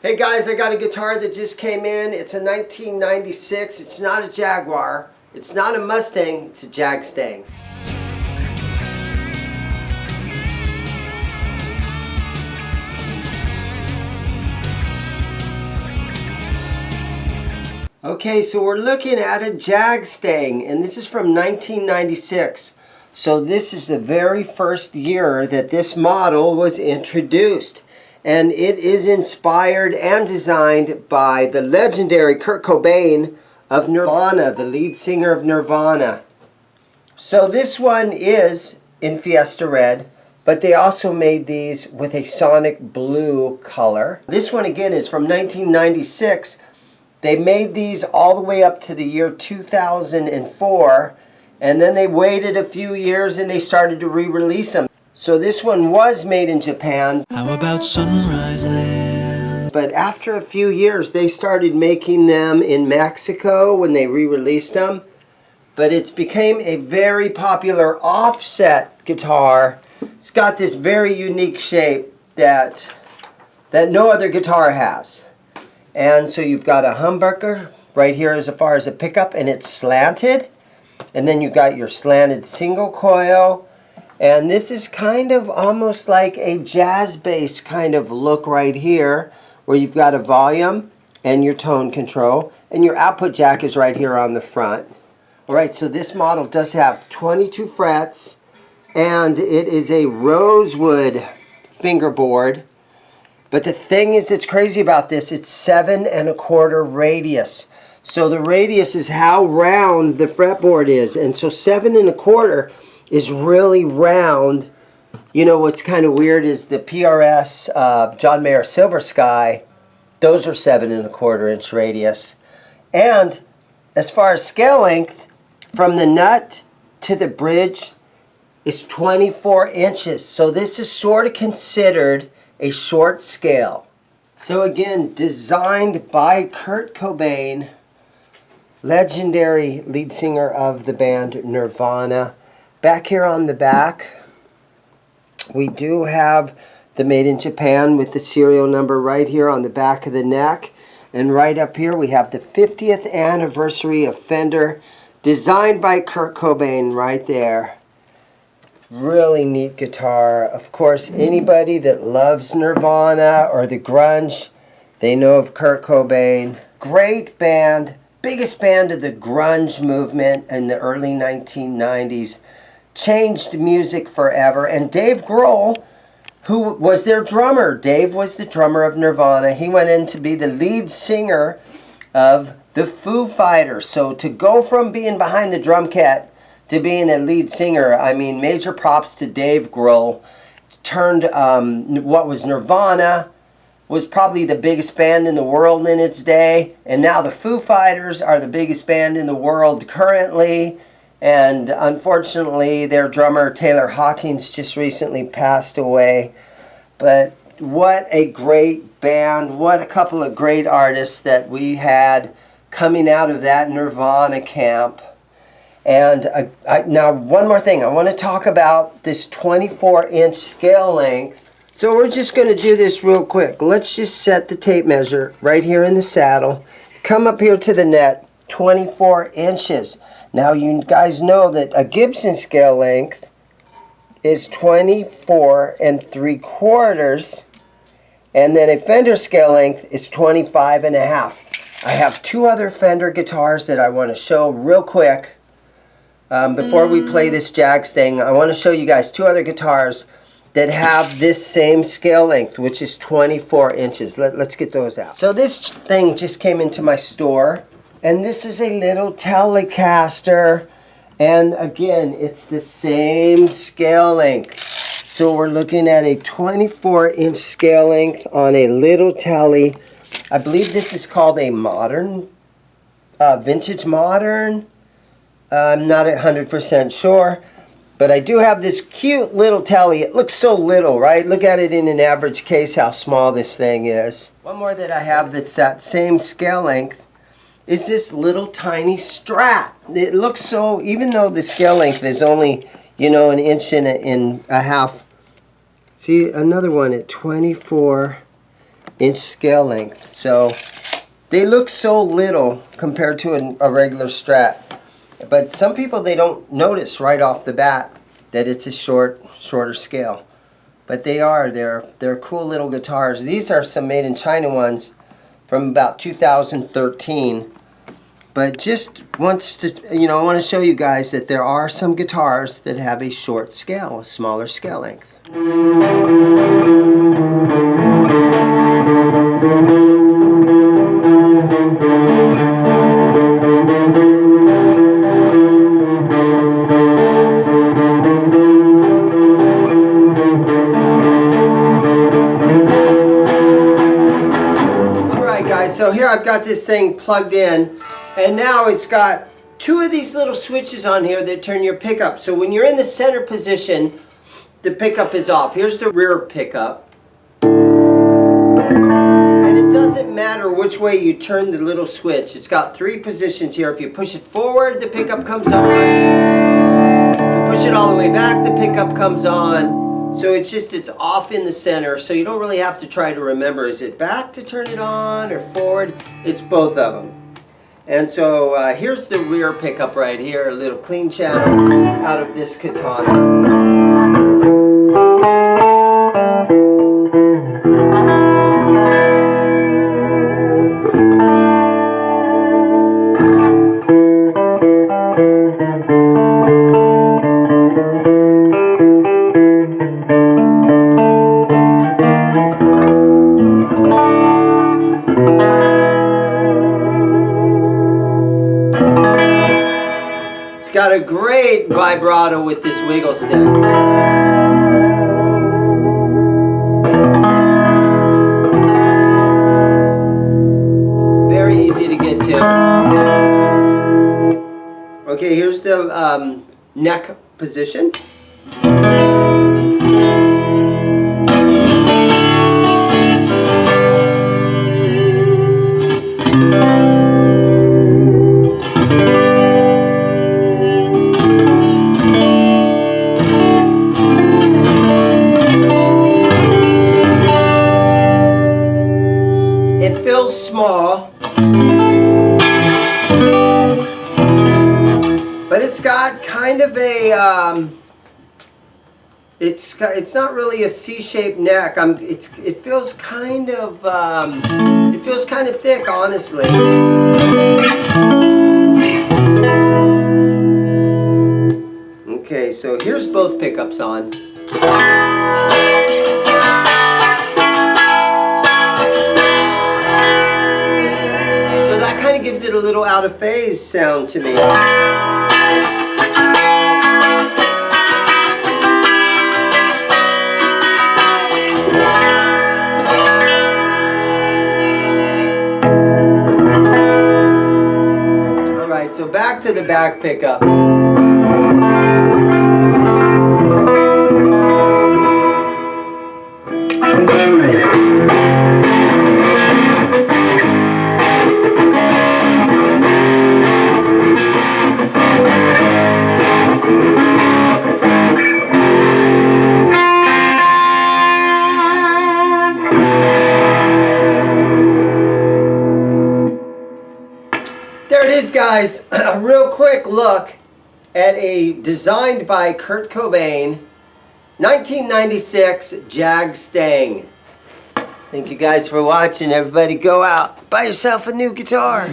Hey guys, I got a guitar that just came in. It's a 1996. It's not a Jaguar. It's not a Mustang. It's a Jag-Stang. Okay, so we're looking at a Jag-Stang, and this is from 1996. So this is the very first year that this model was introduced. And it is inspired and designed by the legendary Kurt Cobain of Nirvana, the lead singer of Nirvana. So this one is in Fiesta Red, but they also made these with a Sonic Blue color. This one again is from 1996. They made these all the way up to the year 2004, and then they waited a few years and they started to re-release them. So this one was made in Japan. How about Sunrise Land? But after a few years, they started making them in Mexico when they re-released them. But it's became a very popular offset guitar. It's got this very unique shape that no other guitar has. And so you've got a humbucker right here as far as a pickup, and it's slanted. And then you've got your slanted single coil. And this is kind of almost like a jazz bass kind of look right here, where you've got a volume and your tone control, and your output jack is right here on the front. Alright, so this model does have 22 frets, and it is a rosewood fingerboard. But the thing is that's crazy about this, it's 7 1/4 radius. So the radius is how round the fretboard is, and so 7 1/4 is really round. You know what's kind of weird is the PRS John Mayer Silver Sky, those are 7 1/4 inch radius. And as far as scale length, from the nut to the bridge is 24 inches. So this is sort of considered a short scale. So again, designed by Kurt Cobain, legendary lead singer of the band Nirvana. Back here on the back, we do have the Made in Japan with the serial number right here on the back of the neck. And right up here we have the 50th anniversary of Fender, designed by Kurt Cobain right there. Really neat guitar. Of course, anybody that loves Nirvana or the grunge, they know of Kurt Cobain. Great band, biggest band of the grunge movement in the early 1990s. Changed music forever. And Dave Grohl, who was their drummer, Dave was the drummer of Nirvana. He went in to be the lead singer of the Foo Fighters. So to go from being behind the drum kit to being a lead singer, I mean, major props to Dave Grohl. Turned what was Nirvana, was probably the biggest band in the world in its day, and now the Foo Fighters are the biggest band in the world currently. And unfortunately, their drummer, Taylor Hawkins, just recently passed away. But what a great band. What a couple of great artists that we had coming out of that Nirvana camp. And now, one more thing. I want to talk about this 24-inch scale length. So we're just going to do this real quick. Let's just set the tape measure right here in the saddle. Come up here to the net, 24 inches. Now you guys know that a Gibson scale length is 24 3/4, and then a Fender scale length is 25 1/2. I have two other Fender guitars that I want to show real quick. Before we play this Jag-Stang, I want to show you guys two other guitars that have this same scale length, which is 24 inches. Let's get those out. So this thing just came into my store. And this is a little Telecaster, and again, it's the same scale length. So we're looking at a 24-inch scale length on a little Tele. I believe this is called a modern, vintage modern. I'm not 100% sure, but I do have this cute little Tele. It looks so little, right? Look at it in an average case, how small this thing is. One more that I have that's that same scale length is this little tiny Strat. It looks so, even though the scale length is only, you know, an inch and a half. See, another one at 24 inch scale length. So they look so little compared to a regular Strat. But some people, they don't notice right off the bat that it's a shorter scale. But they're cool little guitars. These are some made in China ones from about 2013. But just wants to, I want to show you guys that there are some guitars that have a short scale, a smaller scale length. Alright guys, so here I've got this thing plugged in. And now it's got two of these little switches on here that turn your pickup. So when you're in the center position, the pickup is off. Here's the rear pickup. And it doesn't matter which way you turn the little switch. It's got three positions here. If you push it forward, the pickup comes on. If you push it all the way back, the pickup comes on. So it's off in the center. So you don't really have to try to remember, is it back to turn it on or forward? It's both of them. And so here's the rear pickup right here, a little clean channel out of this Katana. Got a great vibrato with this wiggle stick. Very easy to get to. Okay, here's the neck position. It feels small, but it's got kind of a it's not really a C-shaped neck. It feels kind of thick, honestly. Okay, so here's both pickups on. Kind of gives it a little out of phase sound to me. Alright, so back to the back pickup. There it is, guys. A real quick look at a designed by Kurt Cobain 1996 Jag-Stang. Thank you guys for watching. Everybody go out, buy yourself a new guitar.